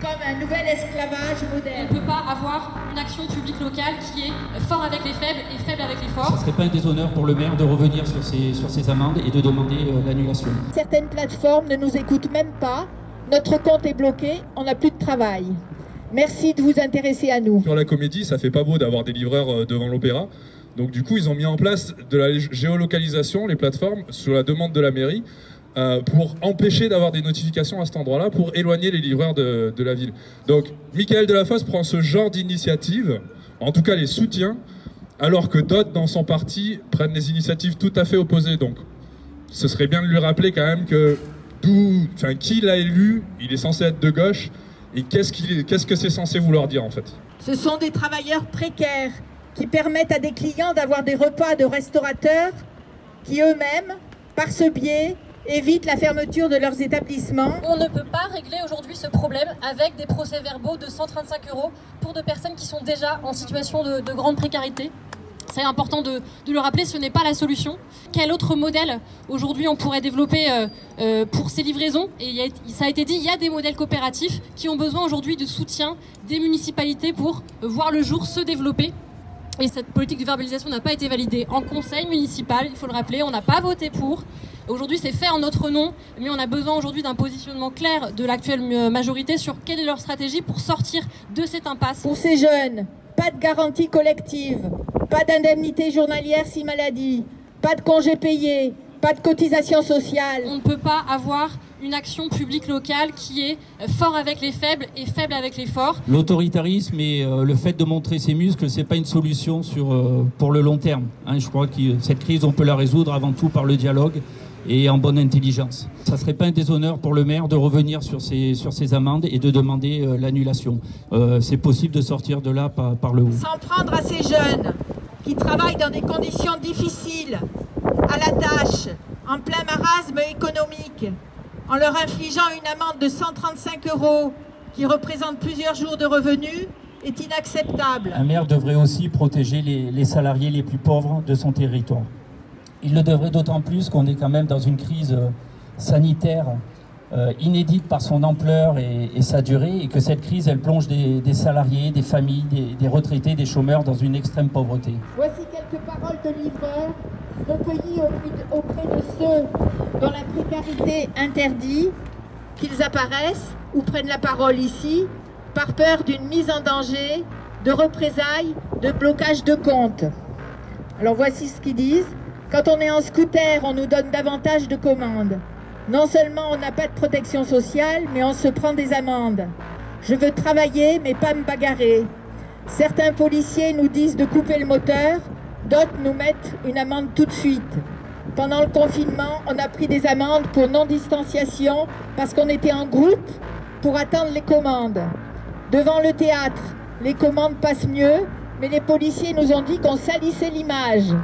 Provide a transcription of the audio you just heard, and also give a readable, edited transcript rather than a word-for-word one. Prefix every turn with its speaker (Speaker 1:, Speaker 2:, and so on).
Speaker 1: comme un nouvel esclavage moderne.
Speaker 2: On ne peut pas avoir une action publique locale qui est fort avec les faibles et faible avec les forts.
Speaker 3: Ça ne serait pas un déshonneur pour le maire de revenir sur ses amendes et de demander l'annulation.
Speaker 1: Certaines plateformes ne nous écoutent même pas. Notre compte est bloqué, on n'a plus de travail. Merci de vous intéresser à nous.
Speaker 4: Sur la Comédie, ça fait pas beau d'avoir des livreurs devant l'Opéra. Donc du coup, ils ont mis en place de la géolocalisation, les plateformes, sur la demande de la mairie, pour empêcher d'avoir des notifications à cet endroit-là, pour éloigner les livreurs de la ville. Donc Michaël Delafosse prend ce genre d'initiative, en tout cas les soutient, alors que d'autres dans son parti prennent des initiatives tout à fait opposées. Donc ce serait bien de lui rappeler quand même que qui l'a élu, il est censé être de gauche, et qu'est-ce que c'est censé vouloir dire en fait?
Speaker 1: Ce sont des travailleurs précaires qui permettent à des clients d'avoir des repas de restaurateurs qui eux-mêmes, par ce biais, évitent la fermeture de leurs établissements.
Speaker 2: On ne peut pas régler aujourd'hui ce problème avec des procès-verbaux de 135 € pour de personnes qui sont déjà en situation de grande précarité. C'est important de le rappeler, ce n'est pas la solution. Quel autre modèle aujourd'hui on pourrait développer pour ces livraisons? Et ça a été dit, il y a des modèles coopératifs qui ont besoin aujourd'hui de soutien des municipalités pour voir le jour se développer. Et cette politique de verbalisation n'a pas été validée en conseil municipal, il faut le rappeler, on n'a pas voté pour. Aujourd'hui c'est fait en notre nom, mais on a besoin aujourd'hui d'un positionnement clair de l'actuelle majorité sur quelle est leur stratégie pour sortir de cette impasse.
Speaker 1: Pour ces jeunes, pas de garantie collective, pas d'indemnité journalière si maladie, pas de congés payés, pas de cotisation sociale.
Speaker 2: On ne peut pas avoir une action publique locale qui est fort avec les faibles et faible avec les forts.
Speaker 3: L'autoritarisme et le fait de montrer ses muscles, c'est pas une solution pour le long terme. Je crois que cette crise, on peut la résoudre avant tout par le dialogue et en bonne intelligence. Ça ne serait pas un déshonneur pour le maire de revenir sur ses amendes et de demander l'annulation. C'est possible de sortir de là par le haut.
Speaker 1: S'en prendre à ces jeunes qui travaillent dans des conditions difficiles, à la tâche, en plein marasme économique, en leur infligeant une amende de 135 € qui représente plusieurs jours de revenus, est inacceptable.
Speaker 3: Un maire devrait aussi protéger les salariés les plus pauvres de son territoire. Il le devrait d'autant plus qu'on est quand même dans une crise sanitaire inédite par son ampleur et sa durée, et que cette crise, elle plonge des salariés, des familles, des retraités, des chômeurs dans une extrême pauvreté.
Speaker 1: Voici quelques paroles de livreurs recueillies auprès de ceux dont la précarité interdit qu'ils apparaissent ou prennent la parole ici par peur d'une mise en danger, de représailles, de blocage de comptes. Alors voici ce qu'ils disent. Quand on est en scooter, on nous donne davantage de commandes. Non seulement on n'a pas de protection sociale, mais on se prend des amendes. Je veux travailler, mais pas me bagarrer. Certains policiers nous disent de couper le moteur, d'autres nous mettent une amende tout de suite. Pendant le confinement, on a pris des amendes pour non-distanciation parce qu'on était en groupe pour attendre les commandes. Devant le théâtre, les commandes passent mieux, mais les policiers nous ont dit qu'on salissait l'image.